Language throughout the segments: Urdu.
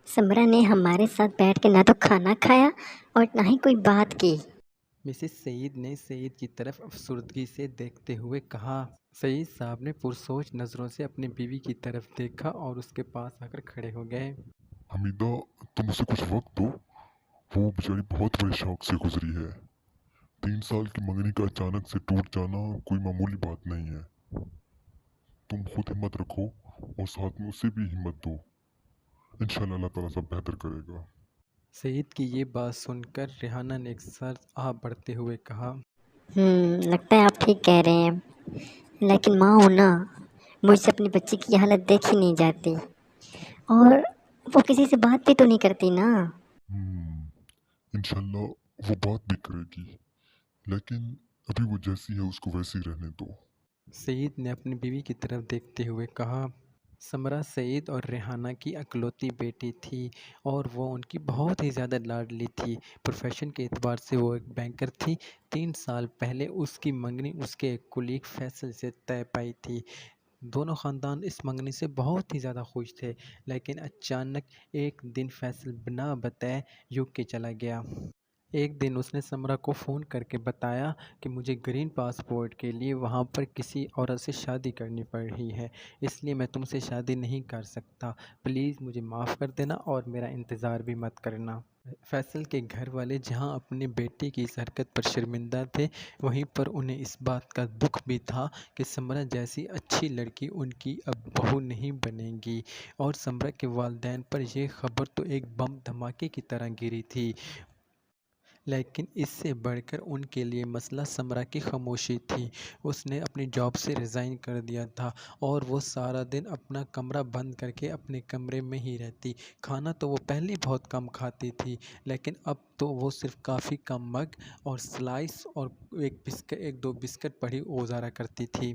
سمرا نے ہمارے ساتھ بیٹھ کے نہ تو کھانا کھایا اور نہ ہی کوئی بات کی۔ مسز سعید نے سعید کی طرف افسردگی سے دیکھتے ہوئے کہا۔ سعید صاحب نے پرسوچ نظروں سے اپنی بیوی کی طرف دیکھا اور اس کے پاس آ کر کھڑے ہو گئے۔ حمیدہ، تم اسے کچھ وقت دو، وہ بیچاری بہت بڑے شوق سے گزری ہے۔ 3 سال کی منگنی کا اچانک سے ٹوٹ جانا کوئی معمولی بات نہیں ہے۔ تم خود ہمت رکھو اور ساتھ میں اسے بھی ہمت دو۔ انشاءاللہ اللہ تعالیٰ سب بہتر کرے گا۔ سعید کی یہ بات سن کر ریحانہ نے ایک سر آہ بڑھتے ہوئے کہا۔ لگتا ہے آپ ٹھیک کہہ رہے ہیں، لیکن ماں ہوں نا، مجھ سے اپنی بچی کی حالت دیکھی نہیں جاتی، اور وہ کسی سے بات بھی تو نہیں کرتی نا۔ انشاءاللہ وہ بات بھی کرے گی، لیکن ابھی وہ جیسی ہے اس کو ویسی رہنے دو۔ سعید نے اپنی بیوی کی طرف دیکھتے ہوئے کہا۔ سمرا سعید اور ریحانہ کی اکلوتی بیٹی تھی اور وہ ان کی بہت ہی زیادہ لاڈلی تھی۔ پروفیشن کے اعتبار سے وہ ایک بینکر تھی۔ 3 سال پہلے اس کی منگنی اس کے ایک کولیگ فیصل سے طے پائی تھی۔ دونوں خاندان اس منگنی سے بہت ہی زیادہ خوش تھے، لیکن اچانک ایک دن فیصل بنا بتائے UK چلا گیا۔ ایک دن اس نے سمرا کو فون کر کے بتایا کہ مجھے گرین پاسپورٹ کے لیے وہاں پر کسی عورت سے شادی کرنی پڑ رہی ہے، اس لیے میں تم سے شادی نہیں کر سکتا، پلیز مجھے معاف کر دینا اور میرا انتظار بھی مت کرنا۔ فیصل کے گھر والے جہاں اپنے بیٹے کی اس حرکت پر شرمندہ تھے، وہیں پر انہیں اس بات کا دکھ بھی تھا کہ سمرا جیسی اچھی لڑکی ان کی اب بہو نہیں بنے گی، اور سمرا کے والدین پر یہ خبر تو ایک بم دھماکے کی طرح گری تھی۔ لیکن اس سے بڑھ کر ان کے لیے مسئلہ سمرا کی خاموشی تھی۔ اس نے اپنی جاب سے ریزائن کر دیا تھا اور وہ سارا دن اپنا کمرہ بند کر کے اپنے کمرے میں ہی رہتی۔ کھانا تو وہ پہلے بہت کم کھاتی تھی، لیکن اب تو وہ صرف کافی کا مگ اور سلائس اور ایک دو بسکٹ پر ہی گزارا کرتی تھی۔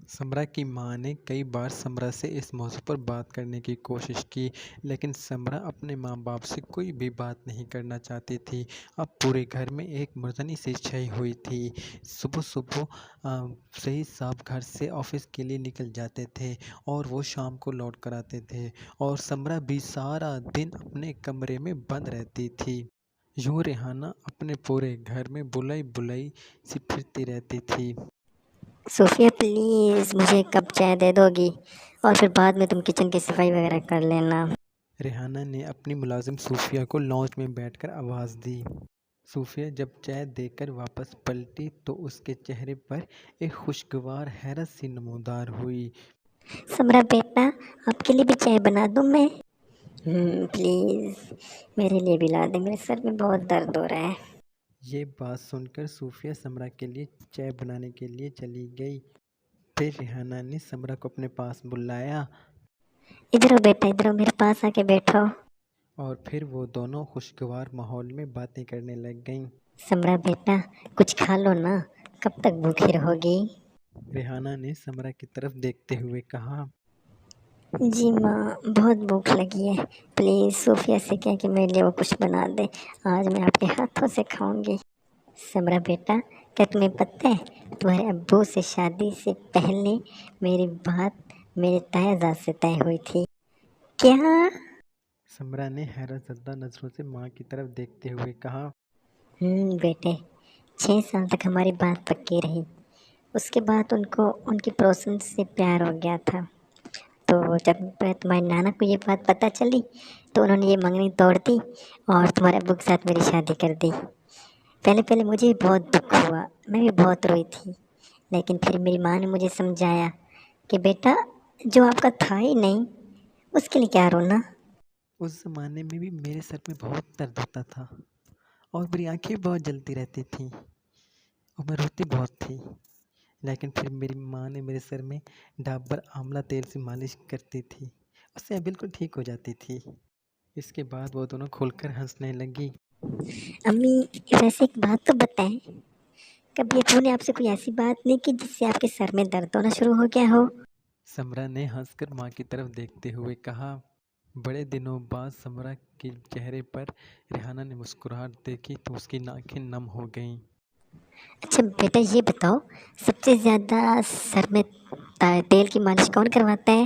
سمرا کی ماں نے کئی بار سمرا سے اس موضوع پر بات کرنے کی کوشش کی، لیکن سمرا اپنے ماں باپ سے کوئی بھی بات نہیں کرنا چاہتی تھی۔ اب پورے گھر میں ایک مردنی سی چھائی ہوئی تھی۔ صبح صبح سعید صاحب گھر سے آفس کے لیے نکل جاتے تھے اور وہ شام کو لوٹ کر آتے تھے، اور سمرا بھی سارا دن اپنے کمرے میں بند رہتی تھی۔ یوں ریحانہ اپنے پورے گھر میں بلائی بلائی سی پھرتی رہتی تھی۔ صوفیہ پلیز مجھے ایک کپ چائے دے دو گی، اور پھر بعد میں تم کچن کی صفائی وغیرہ کر لینا۔ ریحانہ نے اپنی ملازم صوفیہ کو لانچ میں بیٹھ کر آواز دی۔ صوفیہ جب چائے دے کر واپس پلٹی تو اس کے چہرے پر ایک خوشگوار حیرت سی نمودار ہوئی۔ سمرا بیٹا، آپ کے لیے بھی چائے بنا دوں میں؟ پلیز میرے لیے بھی لا دیں، میرے سر میں بہت درد ہو رہا ہے۔ یہ بات سن کر صوفیہ سمرا کے لیے چائے بنانے کے لیے چلی گئی۔ پھر ریحانہ نے سمرا کو اپنے پاس بلایا ادھر ہو بیٹا، ادھر ہو، میرے پاس آ کے بیٹھو۔ اور پھر وہ دونوں خوشگوار ماحول میں باتیں کرنے لگ گئیں۔ سمرا بیٹا کچھ کھا لو نا، کب تک بھوکھی رہو گی؟ ریحانہ نے سمرا کی طرف دیکھتے ہوئے کہا۔ جی ماں، بہت بھوک لگی ہے، پلیز صوفیہ سے کہہ کہ میرے لیے وہ کچھ بنا دے، آج میں آپ کے ہاتھوں سے کھاؤں گی۔ سمرا بیٹا، کیا تمہیں پتہ ہے تمہارے ابو سے شادی سے پہلے میری بات میرے تایا زاد سے طے ہوئی تھی؟ کیا؟ سمرا نے حیرت زدہ نظروں سے ماں کی طرف دیکھتے ہوئے کہا۔ بیٹے، 6 سال تک ہماری بات پکی رہی، اس کے بعد ان کو ان کی پڑوسن سے پیار ہو گیا تھا، تو جب تمہارے نانا کو یہ بات پتہ چلی تو انہوں نے یہ منگنی توڑ دی اور تمہارے ابو کے ساتھ میری شادی کر دی۔ پہلے مجھے بھی بہت دکھ ہوا، میں بھی بہت روئی تھی، لیکن پھر میری ماں نے مجھے سمجھایا کہ بیٹا جو آپ کا تھا ہی نہیں اس کے لیے کیا رونا۔ اس زمانے میں بھی میرے سر میں بہت درد ہوتا تھا اور میری آنکھیں بہت جلتی رہتی تھیں اور میں روتی بہت تھی، لیکن پھر میری ماں نے میرے سر میں ڈابر آملہ تیل سے مالش کرتی تھی، اس سے بالکل ٹھیک ہو جاتی تھی۔ اس کے بعد وہ دونوں کھل کر ہنسنے لگی۔ امی ویسے ایک بات تو بتائیں، کبھی ابو نے آپ سے کوئی ایسی بات نہیں کی جس سے آپ کے سر میں درد ہونا شروع ہو گیا ہو؟ سمرا نے ہنس کر ماں کی طرف دیکھتے ہوئے کہا۔ بڑے دنوں بعد سمرا کے چہرے پر ریحانہ نے مسکراہٹ دیکھی تو اس کی آنکھیں نم ہو گئیں۔ اچھا بیٹا یہ بتاؤ، سب سے زیادہ سر میں تیل کی مالش کون کرواتا ہے؟